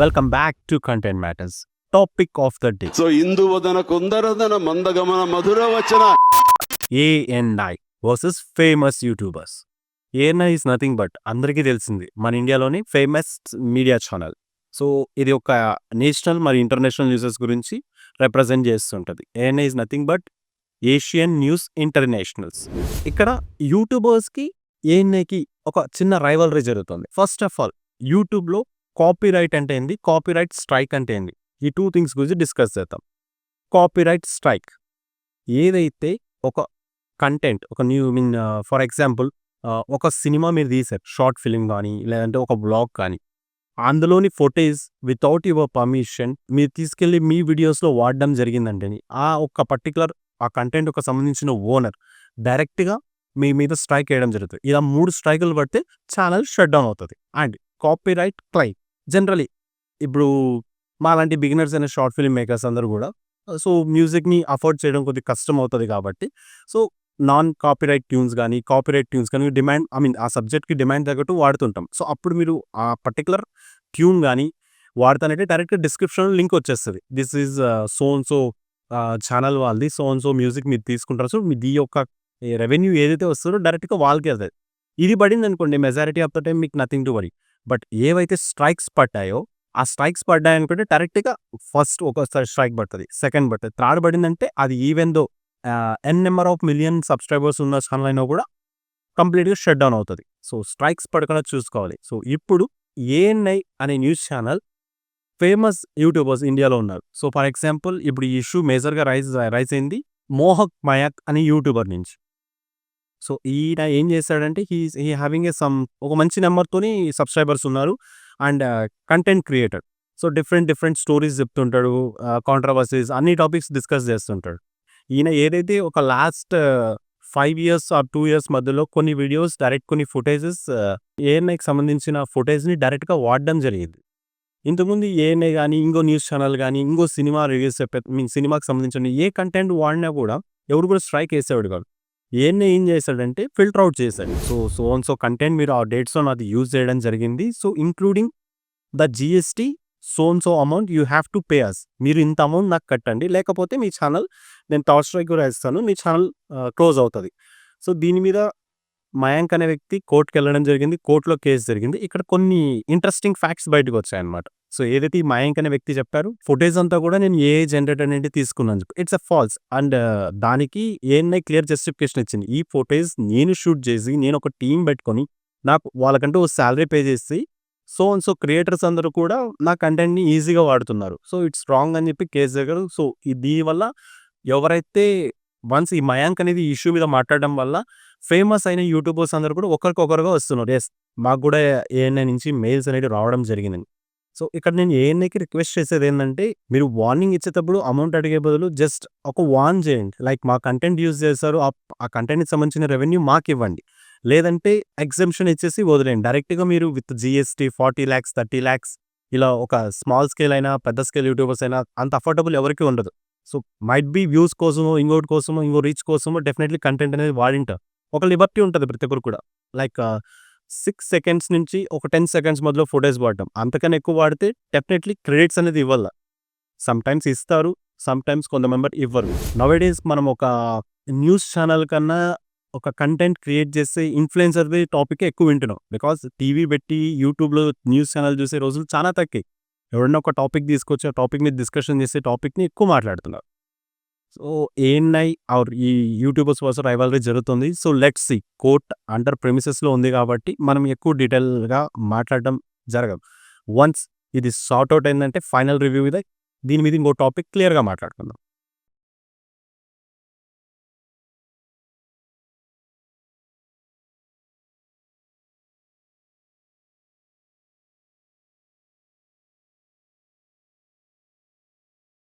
Welcome back to content matters. Topic of the day, so ఇందువదన కుందరదన మందగమన మధుర వచన ANI versus famous YouTubers. ANI is nothing but అందరికీ తెలిసింది మన ఇండియాలోని ఫేమస్ మీడియా ఛానల్. సో ఇది ఒక నేషనల్ మరి ఇంటర్నేషనల్ న్యూసెస్ గురించి రిప్రజెంట్ చేస్తుంటుంది. ANI is nothing but Asian news internationals. ఇక్కడ యూట్యూబర్స్కి ఏఎన్ఐకి ఒక చిన్న రైవల్రీ జరుగుతుంది. ఫస్ట్ ఆఫ్ ఆల్ యూట్యూబ్లో కాపీరైట్ అంటే ఏంది, కాపీరైట్ స్ట్రైక్ అంటే ఏంది, ఈ టూ థింగ్స్ గురించి డిస్కస్ చేద్దాం. కాపీరైట్ స్ట్రైక్ ఏదైతే ఒక కంటెంట్ ఒక ఫర్ ఎగ్జాంపుల్ ఒక సినిమా మీరు తీశారు, షార్ట్ ఫిలిం కానీ లేదంటే ఒక బ్లాగ్ కానీ, అందులోని ఫుటేజ్ వితౌట్ యువర్ పర్మిషన్ మీరు తీసుకెళ్ళి మీ వీడియోస్లో వాడడం జరిగిందంటే ఆ ఒక పర్టికులర్ ఆ కంటెంట్ ఒక సంబంధించిన ఓనర్ డైరెక్ట్గా మీ మీద స్ట్రైక్ వేయడం జరుగుతుంది. ఇలా 3 స్ట్రైకులు పడితే ఛానల్ షట్ డౌన్ అవుతుంది. అండ్ కాపీరైట్ క్లెయిమ్ జనరలీ ఇప్పుడు మాలాంటి బిగినర్స్ అయిన షార్ట్ ఫిల్మ్ మేకర్స్ అందరూ కూడా సో మ్యూజిక్ని అఫోర్డ్ చేయడం కొద్దిగా కష్టం అవుతుంది కాబట్టి సో నాన్ కాపీరైట్ ట్యూన్స్ కానీ కాపీరైట్ ట్యూన్స్ కానీ డిమాండ్ ఆ సబ్జెక్ట్కి డిమాండ్ తగ్గట్టు వాడుతుంటాం. సో అప్పుడు మీరు ఆ పర్టికులర్ ట్యూన్ కానీ వాడుతానంటే డైరెక్ట్గా డిస్క్రిప్షన్లో లింక్ వచ్చేస్తుంది. This is so and so channel వాళ్ళది, సో అండ్ సో మ్యూజిక్ మీరు తీసుకుంటారు. సో మీ యొక్క రెవెన్యూ ఏదైతే వస్తుందో డైరెక్ట్గా వాళ్ళకి వెళ్తుంది. ఇది పడింది అనుకోండి మెజారిటీ ఆఫ్ ద టైం మీకు నథింగ్ టు వరీ. బట్ ఏవైతే స్ట్రైక్స్ పడ్డాయో ఆ స్ట్రైక్స్ పడ్డాయనుకుంటే డైరెక్ట్గా ఫస్ట్ ఒకసారి స్ట్రైక్ పడుతుంది, సెకండ్ పడుతుంది, థర్డ్ పడిందంటే అది even though N number of million subscribers ఉన్న ఛానల్ అయినా కూడా కంప్లీట్గా షట్ డౌన్ అవుతుంది. సో స్ట్రైక్స్ పడకుండా చూసుకోవాలి. సో ఇప్పుడు ఏఎన్ఐ అనే న్యూస్ ఛానల్ ఫేమస్ యూట్యూబర్స్ ఇండియాలో ఉన్నారు. సో ఫర్ ఎగ్జాంపుల్ ఇప్పుడు ఈ ఇష్యూ మేజర్గా రైజ్ అయింది మోహక్ మయాక్ అనే యూట్యూబర్ నుంచి. సో ఈయన ఏం చేశాడంటే హీ హ్యావింగ్ ఒక మంచి నెంబర్తోని సబ్స్క్రైబర్స్ ఉన్నారు and content creator. So different stories చెప్తుంటాడు, కాంట్రవర్సీస్ అన్ని టాపిక్స్ డిస్కస్ చేస్తుంటాడు. ఈయన ఏదైతే ఒక లాస్ట్ 5 years ఆర్ 2 years మధ్యలో కొన్ని వీడియోస్ డైరెక్ట్ కొన్ని ఫుటేజెస్ ఏఎన్ఐకి సంబంధించిన ఫుటేజ్ని డైరెక్ట్గా వాడడం జరిగింది. ఇంతకుముందు ఏఎన్ఐ కానీ ఇంకో న్యూస్ ఛానల్ కానీ ఇంకో సినిమా రివ్యూస్ సినిమాకి సంబంధించిన ఏ కంటెంట్ వాడినా కూడా ఎవరు కూడా స్ట్రైక్ వేసేవాడు కాదు. ఏఎన్ఐ ఏం చేశాడంటే ఫిల్టర్ అవుట్ చేశాడు. సో కంటెంట్ మీరు ఆ డేట్స్లో అది యూజ్ చేయడం జరిగింది. So including the GST so amount you have to pay us. మీరు ఇంత అమౌంట్ నాకు కట్టండి, లేకపోతే మీ ఛానల్ నేను థర్డ్ స్ట్రైక్ కూడా వేస్తాను, మీ ఛానల్ క్లోజ్ అవుతుంది. సో దీని మీద మయాంక్ అనే వ్యక్తి కోర్టుకి వెళ్ళడం జరిగింది, కోర్టులో కేసు జరిగింది. ఇక్కడ కొన్ని ఇంట్రెస్టింగ్ ఫ్యాక్ట్స్ బయటకు వచ్చాయన్నమాట. సో ఏదైతే ఈ మయాంక్ అనే వ్యక్తి చెప్పారు ఫుటేజ్ అంతా కూడా నేను ఏ జనరేటర్ అనేది తీసుకున్నాను చెప్పి ఇట్స్ అ ఫాల్స్. అండ్ దానికి ఏఎన్ఐ క్లియర్ జస్టిఫికేషన్ ఇచ్చింది. ఈ ఫుటేజ్ నేను షూట్ చేసి నేను ఒక టీం పెట్టుకొని నాకు వాళ్ళకంటూ ఒక శాలరీ పే చేసి సో క్రియేటర్స్ అందరూ కూడా నా కంటెంట్ని ఈజీగా వాడుతున్నారు. సో ఇట్స్ రాంగ్ అని చెప్పి కేసు జరిగారు. సో దీనివల్ల ఎవరైతే వన్స్ ఈ మయాంక్ అనేది ఇష్యూ మీద మాట్లాడడం వల్ల ఫేమస్ అయిన యూట్యూబర్స్ అందరూ కూడా ఒకరికొకరుగా వస్తున్నారు. ఎస్ మాకు కూడా ఏఎన్ఐ నుంచి మెయిల్స్ అనేవి రావడం జరిగిందని. సో ఇక్కడ నేను ఏఎన్ఐకి రిక్వెస్ట్ చేసేది ఏంటంటే మీరు వార్నింగ్ ఇచ్చేటప్పుడు అమౌంట్ అడిగే బదులు జస్ట్ ఒక వార్న్ చేయండి. లైక్ మా కంటెంట్ యూజ్ చేస్తారు, ఆ కంటెంట్కి సంబంధించిన రెవెన్యూ మాకు ఇవ్వండి, లేదంటే ఎగ్జంప్షన్ ఇచ్చేసి వదిలేయండి. డైరెక్ట్గా మీరు విత్ జిఎస్టీ 40 lakhs 30 lakhs ఇలా ఒక స్మాల్ స్కేల్ అయినా పెద్ద స్కేల్ యూట్యూబర్స్ అయినా అంత అఫోర్డబుల్ ఎవరికి ఉండదు. సో మైట్ బీ వ్యూస్ కోసమో ఇంకోటి కోసమో ఇంకో రీచ్ కోసమో డెఫినెట్లీ కంటెంట్ అనేది వాడింటారు. ఒక లిబర్టీ ఉంటుంది ప్రతి ఒక్కరు కూడా. లైక్ 6 seconds నుంచి ఒక 10 seconds మధ్యలో ఫుటేజ్ వాడటం, అంతకన్నా ఎక్కువ వాడితే డెఫినెట్లీ క్రెడిట్స్ అనేది ఇవ్వాలి. సమ్ టైమ్స్ ఇస్తారు, సమ్ టైమ్స్ కొంత మెంబర్ ఇవ్వరు. నౌడేస్ మనం ఒక న్యూస్ ఛానల్ కన్నా ఒక కంటెంట్ క్రియేట్ చేసే ఇన్ఫ్లుయెన్సర్ది టాపిక్ ఎక్కువ వింటున్నాం. బికాస్ టీవీ పెట్టి యూట్యూబ్లో న్యూస్ ఛానల్ చూసే రోజులు చాలా తక్కువ. ఎవరైనా ఒక టాపిక్ తీసుకొచ్చి ఆ టాపిక్ మీద డిస్కషన్ చేసే టాపిక్ని ఎక్కువ మాట్లాడుతున్నారు. సో ఏఎన్ఐ ఆర్ ఈ యూట్యూబర్స్ వర్సెస్ రైవల్రీ జరుగుతుంది. So let's see, court under ప్రెమిసెస్లో ఉంది కాబట్టి మనం ఎక్కువ డీటెయిల్గా మాట్లాడడం జరగదు. వన్స్ ఇది సార్ట్ అవుట్ అయిందంటే ఫైనల్ రివ్యూ మీద దీని మీద ఇంకో టాపిక్ క్లియర్గా మాట్లాడుకుందాం.